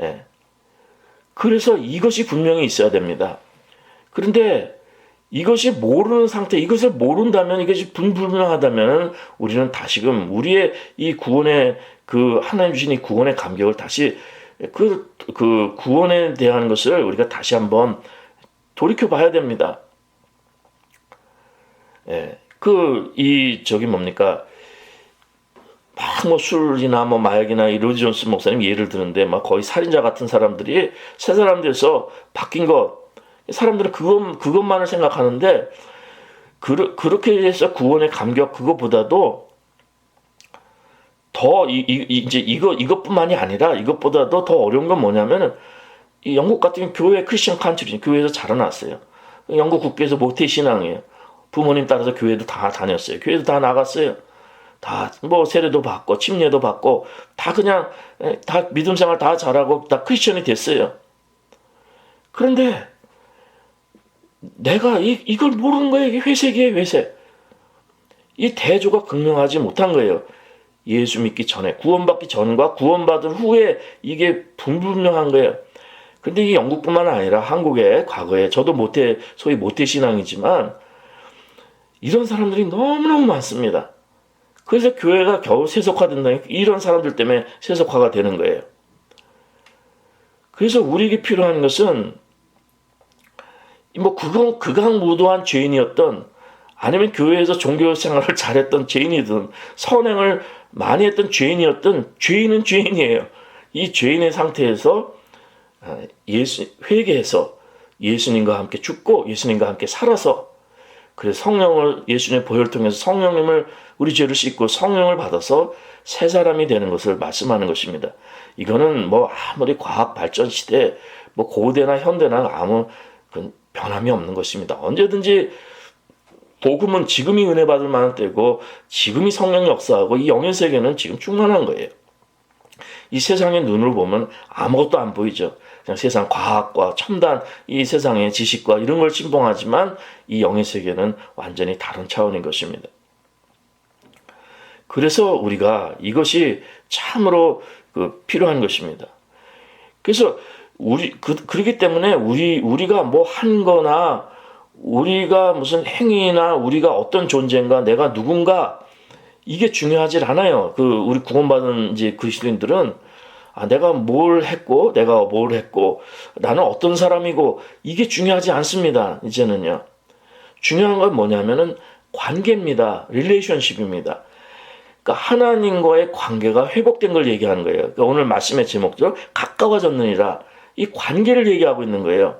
예. 그래서 이것이 분명히 있어야 됩니다. 그런데 이것이 모르는 상태, 이것을 모른다면, 이것이 불분명하다면 우리는 다시금 우리의 이 구원의 하나님 주신 이 구원의 감격을 다시 그 구원에 대한 것을 우리가 다시 한번 돌이켜 봐야 됩니다. 예. 뭡니까? 막 술이나 마약이나 이 로지 존스 목사님 예를 드는데 막 거의 살인자 같은 사람들이 새 사람 돼서 바뀐 것. 사람들은 그것만을 생각하는데 그렇게 해서 구원의 감격 그것보다도 더 이제 이것뿐만이 아니라 이것보다도 더 어려운 건 뭐냐면은 이 영국 같은 교회 크리스천 칸트리 교회에서 자라났어요. 영국 국교에서 모태 신앙이에요. 부모님 따라서 교회도 다 다녔어요. 교회도 다 나갔어요. 다 세례도 받고 침례도 받고 다 그냥 다 믿음 생활 다 잘하고 다 크리스천이 됐어요. 그런데 내가 이걸 모르는 거예요. 이게 회색이에요, 회색. 이 대조가 극명하지 못한 거예요. 예수 믿기 전에, 구원받기 전과 구원받은 후에 이게 불분명한 거예요. 근데 이게 영국뿐만 아니라 한국의 과거에 저도 소위 모태 신앙이지만 이런 사람들이 너무너무 많습니다. 그래서 교회가 겨우 세속화된다니까 이런 사람들 때문에 세속화가 되는 거예요. 그래서 우리에게 필요한 것은 극악무도한 죄인이었던 아니면 교회에서 종교 생활을 잘했던 죄인이든 선행을 많이 했던 죄인이었던 죄인은 죄인이에요. 이 죄인의 상태에서 회개해서 예수님과 함께 죽고 예수님과 함께 살아서 그래서 성령을 예수님의 보혈을 통해서 성령님을 우리 죄를 씻고 성령을 받아서 새 사람이 되는 것을 말씀하는 것입니다. 이거는 아무리 과학 발전 시대 고대나 현대나 아무 변함이 없는 것입니다. 언제든지 복음은 지금이 은혜 받을 만한 때고 지금이 성령 역사하고 이 영의 세계는 지금 충만한 거예요. 이 세상의 눈으로 보면 아무것도 안 보이죠. 그냥 세상 과학과 첨단 이 세상의 지식과 이런 걸 신봉하지만 이 영의 세계는 완전히 다른 차원인 것입니다. 그래서 우리가 이것이 참으로 필요한 것입니다. 그래서 그렇기 때문에 우리가 한 거나 우리가 무슨 행위나 우리가 어떤 존재인가 내가 누군가 이게 중요하지 않아요. 우리 구원받은 이제 그리스도인들은 내가 뭘 했고 나는 어떤 사람이고 이게 중요하지 않습니다. 이제는요. 중요한 건 뭐냐면은 관계입니다. 릴레이션십입니다. 그러니까 하나님과의 관계가 회복된 걸 얘기하는 거예요. 그러니까 오늘 말씀의 제목대로 가까워졌느니라. 이 관계를 얘기하고 있는 거예요.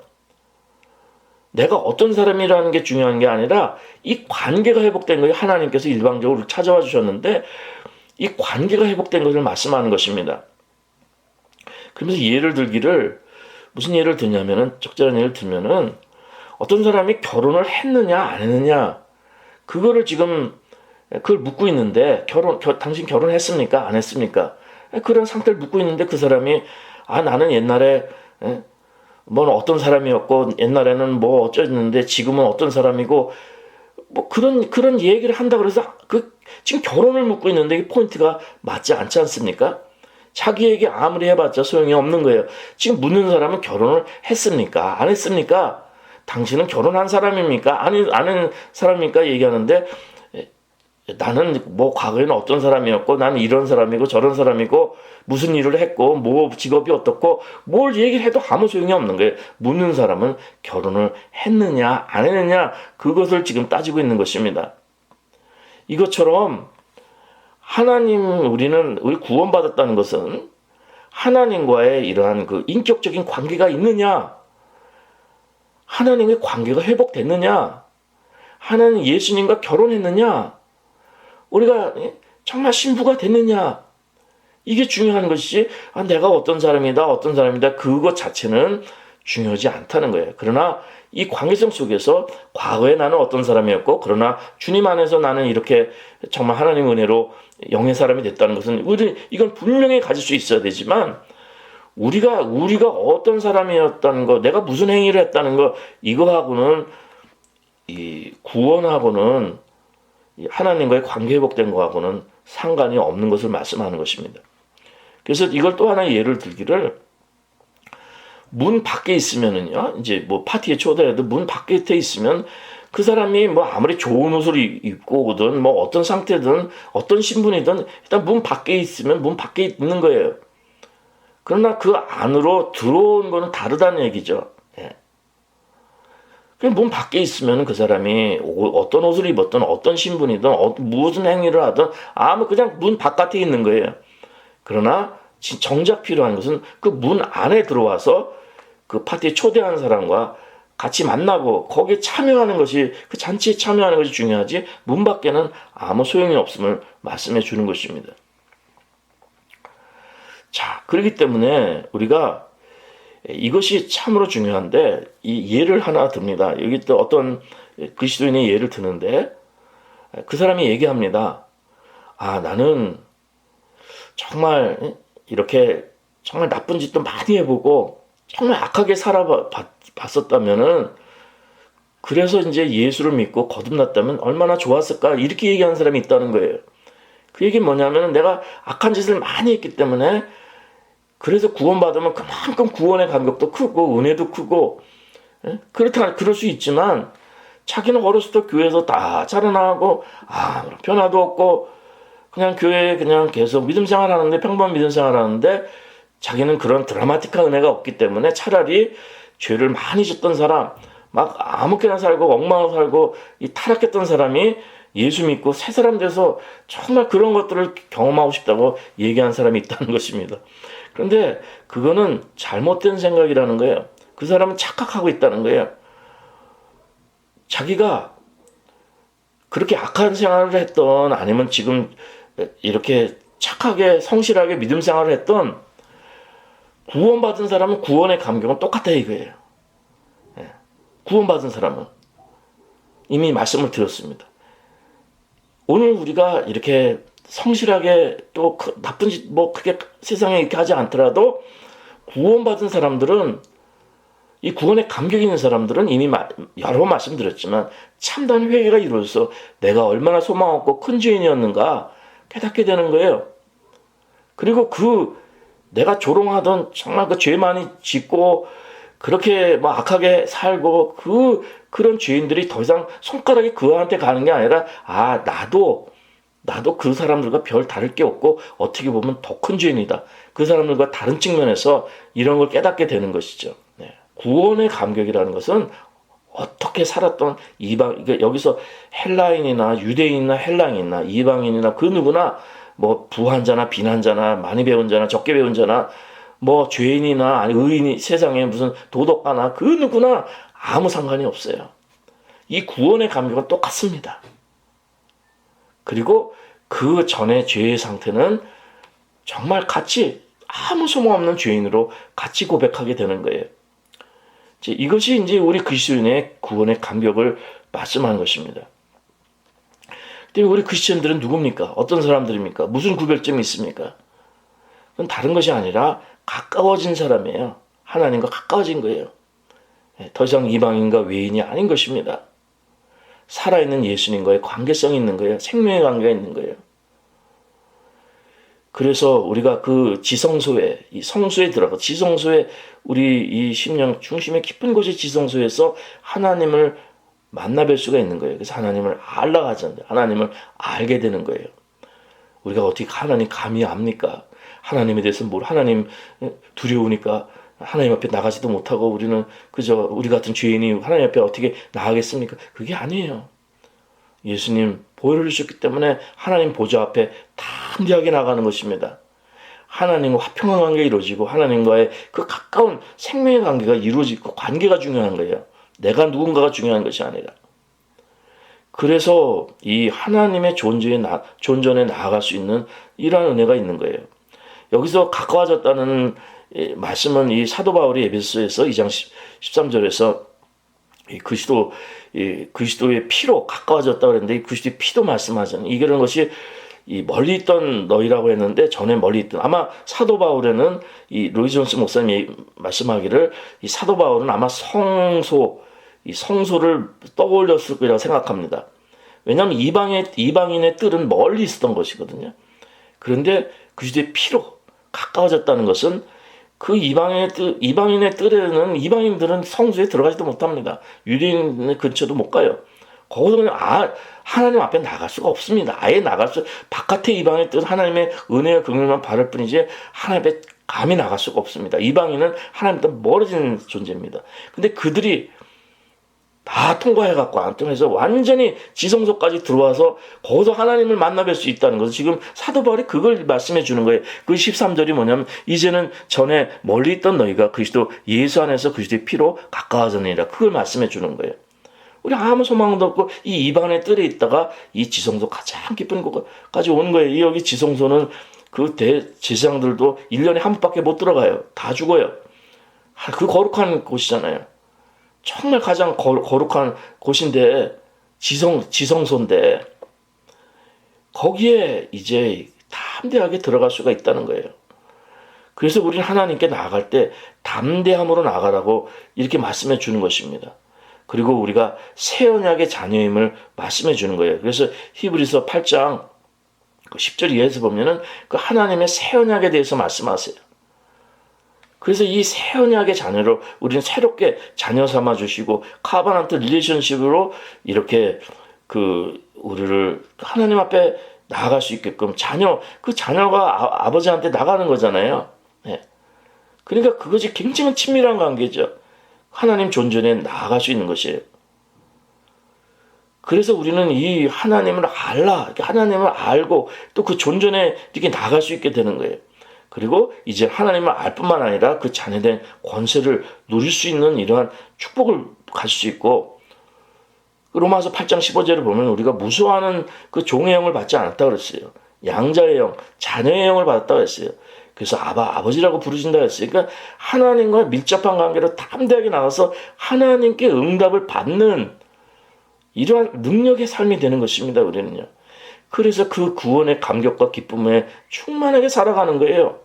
내가 어떤 사람이라는 게 중요한 게 아니라 이 관계가 회복된 거예요. 하나님께서 일방적으로 찾아와 주셨는데 이 관계가 회복된 것을 말씀하는 것입니다. 그러면서 예를 들기를 무슨 예를 드냐면은 적절한 예를 들면은 어떤 사람이 결혼을 했느냐 안 했느냐 그거를 지금 그걸 묻고 있는데 당신 결혼했습니까? 안 했습니까? 그런 상태를 묻고 있는데 그 사람이 나는 옛날에 어떤 사람이었고 옛날에는 어쩌는데 지금은 어떤 사람이고 그런 얘기를 한다 그래서 지금 결혼을 묻고 있는데 이 포인트가 맞지 않지 않습니까? 자기에게 아무리 해봤자 소용이 없는 거예요. 지금 묻는 사람은 결혼을 했습니까? 안 했습니까? 당신은 결혼한 사람입니까? 아닌 사람입니까? 얘기하는데 나는 뭐 과거에는 어떤 사람이었고 나는 이런 사람이고 저런 사람이고 무슨 일을 했고 뭐 직업이 어떻고 뭘 얘기를 해도 아무 소용이 없는 거예요. 묻는 사람은 결혼을 했느냐 안 했느냐 그것을 지금 따지고 있는 것입니다. 이것처럼 우리 구원받았다는 것은 하나님과의 이러한 그 인격적인 관계가 있느냐, 하나님의 관계가 회복됐느냐, 하나님 예수님과 결혼했느냐, 우리가 정말 신부가 됐느냐, 이게 중요한 것이지, 내가 어떤 사람이다, 그것 자체는 중요하지 않다는 거예요. 그러나 이 관계성 속에서 과거에 나는 어떤 사람이었고, 그러나 주님 안에서 나는 이렇게 정말 하나님 은혜로 영의 사람이 됐다는 것은 이건 분명히 가질 수 있어야 되지만, 우리가 어떤 사람이었다는 거, 내가 무슨 행위를 했다는 거, 이거하고는 이 구원하고는 하나님과의 관계 회복된 거하고는 상관이 없는 것을 말씀하는 것입니다. 그래서 이걸 또 하나의 예를 들기를, 문 밖에 있으면은요, 이제 뭐 파티에 초대해도 문 밖에 있으면 그 사람이 뭐 아무리 좋은 옷을 입고 오든 뭐 어떤 상태든 어떤 신분이든 일단 문 밖에 있으면 문 밖에 있는 거예요. 그러나 그 안으로 들어온 거는 다르다는 얘기죠. 예. 문 밖에 있으면 그 사람이 어떤 옷을 입었든 어떤 신분이든 무슨 행위를 하든 그냥 문 바깥에 있는 거예요. 그러나 정작 필요한 것은 그 문 안에 들어와서 그 파티에 초대한 사람과 같이 만나고 거기에 참여하는 것이, 그 잔치에 참여하는 것이 중요하지 문 밖에는 아무 소용이 없음을 말씀해 주는 것입니다. 자, 그렇기 때문에 우리가 이것이 참으로 중요한데 이 예를 하나 듭니다. 여기 또 어떤 그리스도인의 예를 드는데 그 사람이 얘기합니다. 나는 정말 이렇게 정말 나쁜 짓도 많이 해보고 정말 악하게 살아봤었다면은, 그래서 이제 예수를 믿고 거듭났다면 얼마나 좋았을까, 이렇게 얘기하는 사람이 있다는 거예요. 그 얘기는 뭐냐면, 내가 악한 짓을 많이 했기 때문에 그래서 구원받으면 그만큼 구원의 간격도 크고 은혜도 크고, 그럴 수 있지만 자기는 어렸을 때 교회에서 다 자라나고 변화도 없고 그냥 교회에 그냥 계속 믿음 생활하는데, 평범한 믿음 생활하는데 자기는 그런 드라마틱한 은혜가 없기 때문에 차라리 죄를 많이 짓던 사람, 막 아무렇게나 살고 엉망으로 살고 이 타락했던 사람이 예수 믿고 새 사람 돼서 정말 그런 것들을 경험하고 싶다고 얘기한 사람이 있다는 것입니다. 그런데 그거는 잘못된 생각이라는 거예요. 그 사람은 착각하고 있다는 거예요. 자기가 그렇게 악한 생활을 했던, 아니면 지금 이렇게 착하게 성실하게 믿음 생활을 했던, 구원받은 사람은 구원의 감격은 똑같다 이거예요. 구원받은 사람은 이미 말씀을 드렸습니다. 오늘 우리가 이렇게 성실하게 또 나쁜 짓 그렇게 세상에 이렇게 하지 않더라도 구원받은 사람들은, 이 구원의 감격이 있는 사람들은 이미 여러 번 말씀드렸지만 참다운 회개가 이루어져서 내가 얼마나 소망 없고 큰 죄인이었는가 깨닫게 되는 거예요. 그리고 내가 조롱하던 정말 그 죄 많이 짓고 그렇게 악하게 살고 그런 죄인들이 더 이상 손가락이 그한테 가는 게 아니라 나도 그 사람들과 별 다를 게 없고 어떻게 보면 더 큰 죄인이다. 그 사람들과 다른 측면에서 이런 걸 깨닫게 되는 것이죠. 네. 구원의 감격이라는 것은 어떻게 살았던 여기서 헬라인이나 유대인이나 헬라인이나 이방인이나 그 누구나 부한 자나 빈한 자나 많이 배운 자나 적게 배운 자나 죄인이나 의인이 세상에 무슨 도덕가나 그 누구나 아무 상관이 없어요. 이 구원의 감격은 똑같습니다. 그리고 그 전의 죄의 상태는 정말 같이 아무 소망 없는 죄인으로 같이 고백하게 되는 거예요. 이것이 이제 우리 그리스도인의 구원의 감격을 말씀하는 것입니다. 근데 우리 크리스천들은 누굽니까? 어떤 사람들입니까? 무슨 구별점이 있습니까? 그건 다른 것이 아니라 가까워진 사람이에요. 하나님과 가까워진 거예요. 더 이상 이방인과 외인이 아닌 것입니다. 살아있는 예수님과의 관계성이 있는 거예요. 생명의 관계가 있는 거예요. 그래서 우리가 그 지성소에, 이 성소에 들어가, 지성소에, 우리 이 심령 중심의 깊은 곳의 지성소에서 하나님을 만나뵐 수가 있는 거예요. 그래서 하나님을 알라 하잖아요. 하나님을 알게 되는 거예요. 우리가 어떻게 하나님 감히 압니까? 하나님에 대해서 하나님 두려우니까 하나님 앞에 나가지도 못하고 우리는 그저 우리 같은 죄인이 하나님 앞에 어떻게 나가겠습니까? 그게 아니에요. 예수님 보혈을 주셨기 때문에 하나님 보좌 앞에 담대하게 나가는 것입니다. 하나님과 화평한 관계가 이루어지고 하나님과의 그 가까운 생명의 관계가 이루어지고 관계가 중요한 거예요. 내가 누군가가 중요한 것이 아니라. 그래서 이 하나님의 존전에 나아갈 수 있는 이러한 은혜가 있는 거예요. 여기서 가까워졌다는 말씀은 이 사도 바울이 에베소서에서 2장 13절에서 그리스도의 피로 가까워졌다 그랬는데 이 그리스도의 피도 말씀하잖아요. 이런 것이 이 멀리 있던 너희라고 했는데 전에 멀리 있던 아마 사도 바울에는 이 로이 존스 목사님이 말씀하기를 이 사도 바울은 아마 성소를 떠올렸을 거라고 생각합니다. 왜냐하면 이방인의 뜰은 멀리 있었던 것이거든요. 그런데 그리스도의 피로 가까워졌다는 것은 그 이방인의 뜰에는 이방인들은 성소에 들어가지도 못합니다. 유대인의 근처도 못 가요. 거기서 그냥 하나님 앞에 나갈 수가 없습니다. 아예 바깥에 이방인의 뜰 하나님의 은혜와 긍휼만 바랄 뿐이지 하나님 앞에 감히 나갈 수가 없습니다. 이방인은 하나님부터 멀어지는 존재입니다. 근데 그들이 다 통과해갖고 안 통해서 완전히 지성소까지 들어와서 거기서 하나님을 만나뵐 수 있다는 것을 지금 사도 바울이 그걸 말씀해 주는 거예요. 그 13절이 뭐냐면 이제는 전에 멀리 있던 너희가 그리스도 예수 안에서 그리스도의 피로 가까워졌느니라. 그걸 말씀해 주는 거예요. 우리 아무 소망도 없고 이 이방의 뜰에 있다가 이 지성소 가장 깊은 곳까지 오는 거예요. 여기 지성소는 그 대제사장들도 1년에 한 번밖에 못 들어가요. 다 죽어요. 그 거룩한 곳이잖아요. 정말 가장 거룩한 곳인데 지성소인데 거기에 이제 담대하게 들어갈 수가 있다는 거예요. 그래서 우리는 하나님께 나아갈 때 담대함으로 나아가라고 이렇게 말씀해 주는 것입니다. 그리고 우리가 새 언약의 자녀임을 말씀해 주는 거예요. 그래서 히브리서 8장 10절 이하에서 보면은 그 하나님의 새 언약에 대해서 말씀하세요. 그래서 이 새 언약의 자녀로 우리는 새롭게 자녀 삼아 주시고 카바넌트 릴레이션십으로 이렇게 우리를 하나님 앞에 나아갈 수 있게끔 그 자녀가 아버지한테 나가는 거잖아요. 네. 그러니까 그것이 굉장히 친밀한 관계죠. 하나님 존전에 나아갈 수 있는 것이에요. 그래서 우리는 이 하나님을 하나님을 알고 또 그 존전에 이렇게 나아갈 수 있게 되는 거예요. 그리고 이제 하나님을 알 뿐만 아니라 그 자녀된 권세를 누릴 수 있는 이러한 축복을 가질 수 있고 로마서 8장 15절을 보면 우리가 무수하는 그 종의 영을 받지 않았다 그랬어요. 양자의 영, 자녀의 영을 받았다 그랬어요. 그래서 아버지라고 부르신다 그랬어요. 그러니까 하나님과 밀접한 관계로 담대하게 나가서 하나님께 응답을 받는 이러한 능력의 삶이 되는 것입니다. 우리는요. 그래서 그 구원의 감격과 기쁨에 충만하게 살아가는 거예요.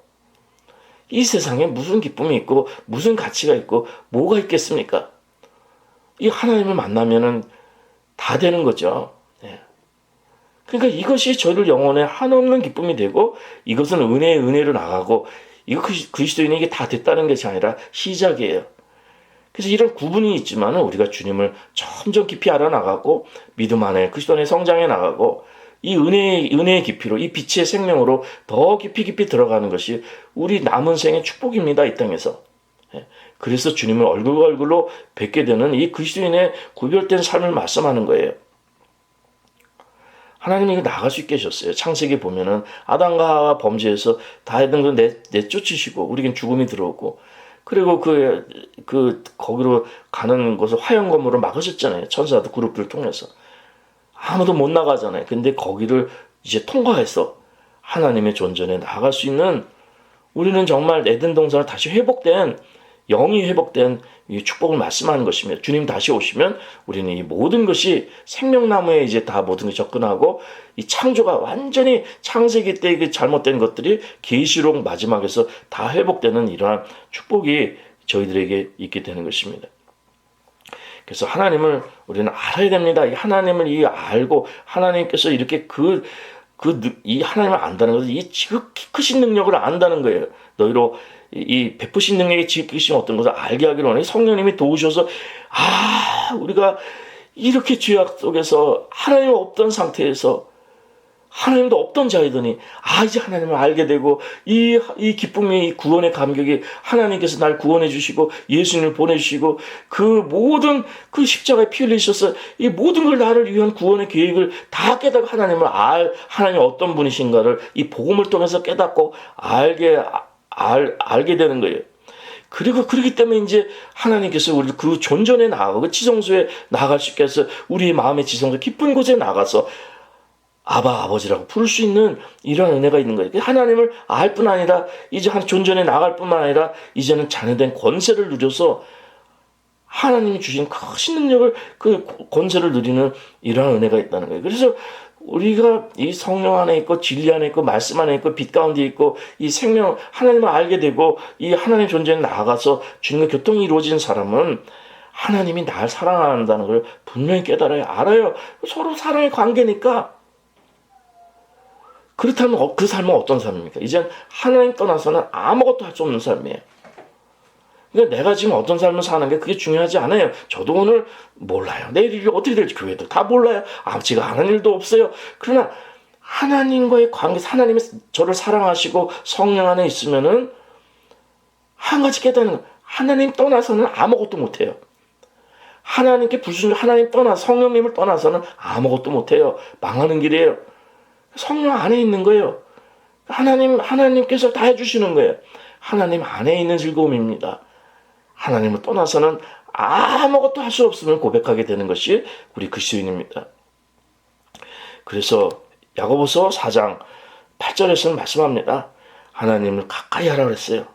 이 세상에 무슨 기쁨이 있고 무슨 가치가 있고 뭐가 있겠습니까? 이 하나님을 만나면은 다 되는 거죠. 네. 그러니까 이것이 저희들 영혼의 한없는 기쁨이 되고 이것은 은혜의 은혜로 나가고 이거 그리스도인에게 다 됐다는 것이 아니라 시작이에요. 그래서 이런 구분이 있지만 우리가 주님을 점점 깊이 알아나가고 믿음 안에 그리스도 안에 성장해 나가고 이 은혜의 깊이로 이 빛의 생명으로 더 깊이 들어가는 것이 우리 남은 생의 축복입니다. 이 땅에서. 그래서 주님을 얼굴과 얼굴로 뵙게 되는 이 그리스도인의 구별된 삶을 말씀하는 거예요. 하나님이 이거 나갈 수 있게 하셨어요. 창세기 보면은 아담과 하와 범죄에서 다 했던 걸 내쫓으시고 우리에겐 죽음이 들어오고 그리고 거기로 가는 것을 화형검으로 막으셨잖아요. 천사들 그룹들을 통해서. 아무도 못 나가잖아요. 근데 거기를 이제 통과해서 하나님의 존전에 나아갈 수 있는 우리는 정말 에덴 동산을 다시 영이 회복된 이 축복을 말씀하는 것이며 주님 다시 오시면 우리는 이 모든 것이 생명나무에 이제 다 모든 것이 접근하고 이 창조가 완전히 창세기 때 그 잘못된 것들이 계시록 마지막에서 다 회복되는 이러한 축복이 저희들에게 있게 되는 것입니다. 그래서 하나님을 우리는 알아야 됩니다. 하나님을 알고 하나님께서 이렇게 이 하나님을 안다는 것은 이 지극히 크신 능력을 안다는 거예요. 너희로 이 베푸신 능력의 지극히 크신 어떤 것을 알게 하기를 원해 성령님이 도우셔서 우리가 이렇게 죄악 속에서 하나님 없던 상태에서 하나님도 없던 자이더니 이제 하나님을 알게 되고 이 기쁨이, 이 구원의 감격이 하나님께서 날 구원해 주시고 예수님을 보내주시고 그 모든 그 십자가에 피 흘리셔서 이 모든 걸 나를 위한 구원의 계획을 다 깨닫고 하나님이 어떤 분이신가를 이 복음을 통해서 깨닫고 알게 되는 거예요. 그리고 그렇기 때문에 이제 하나님께서 우리 그 존전에 나가고 그 지성소에 나갈 수 있게 해서 우리의 마음의 지성소 깊은 곳에 나가서 아버지라고 부를 수 있는 이러한 은혜가 있는 거예요. 하나님을 알 뿐 아니라 이제 한 존전에 나갈 뿐만 아니라 이제는 자녀된 권세를 누려서 하나님이 주신 크신 능력을 그 권세를 누리는 이러한 은혜가 있다는 거예요. 그래서 우리가 이 성령 안에 있고 진리 안에 있고 말씀 안에 있고 빛 가운데 있고 이 생명 하나님을 알게 되고 이 하나님 존재에 나아가서 주님과 교통이 이루어진 사람은 하나님이 날 사랑한다는 걸 분명히 깨달아요. 알아요. 서로 사랑의 관계니까. 그렇다면 그 삶은 어떤 삶입니까? 이젠 하나님 떠나서는 아무것도 할 수 없는 삶이에요. 그러니까 내가 지금 어떤 삶을 사는 게 그게 중요하지 않아요. 저도 오늘 몰라요. 내일 일이 어떻게 될지 교회도 다 몰라요. 제가 하는 일도 없어요. 그러나 하나님과의 관계, 하나님이 저를 사랑하시고 성령 안에 있으면은 한 가지 깨닫는 거예요. 하나님 떠나서는 아무것도 못해요. 하나님께 하나님 성령님을 떠나서는 아무것도 못해요. 망하는 길이에요. 성령 안에 있는 거예요. 하나님께서 다 해주시는 거예요. 하나님 안에 있는 즐거움입니다. 하나님을 떠나서는 아무것도 할 수 없음을 고백하게 되는 것이 우리 그리스도인입니다. 그래서 야고보서 4장 8절에서는 말씀합니다. 하나님을 가까이 하라고 했어요.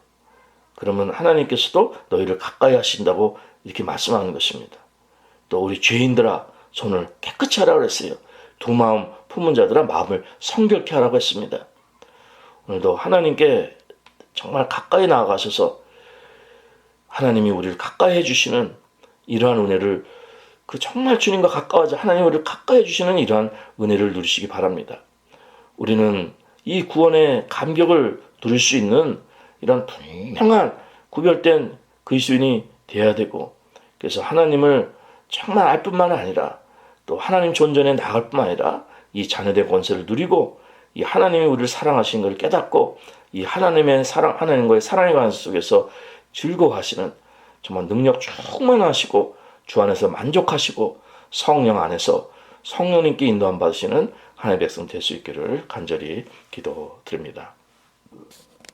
그러면 하나님께서도 너희를 가까이 하신다고 이렇게 말씀하는 것입니다. 또 우리 죄인들아 손을 깨끗이 하라고 했어요. 두 마음 품은 자들아 마음을 성결케 하라고 했습니다. 오늘도 하나님께 정말 가까이 나아가셔서 하나님이 우리를 가까이 해주시는 이러한 은혜를 정말 주님과 가까워져 하나님 우리를 가까이 해주시는 이러한 은혜를 누리시기 바랍니다. 우리는 이 구원의 감격을 누릴 수 있는 이런 분명한 구별된 그리스도인이 되어야 되고 그래서 하나님을 정말 알 뿐만 아니라 또 하나님 존전에 나갈 뿐만 아니라 이 자녀된 권세를 누리고 이 하나님이 우리를 사랑하시는 것을 깨닫고 이 하나님과의 사랑의 관계 속에서 즐거워하시는 정말 능력 충만하시고 주 안에서 만족하시고 성령 안에서 성령님께 인도함 받으시는 하나님의 백성 될 수 있기를 간절히 기도드립니다.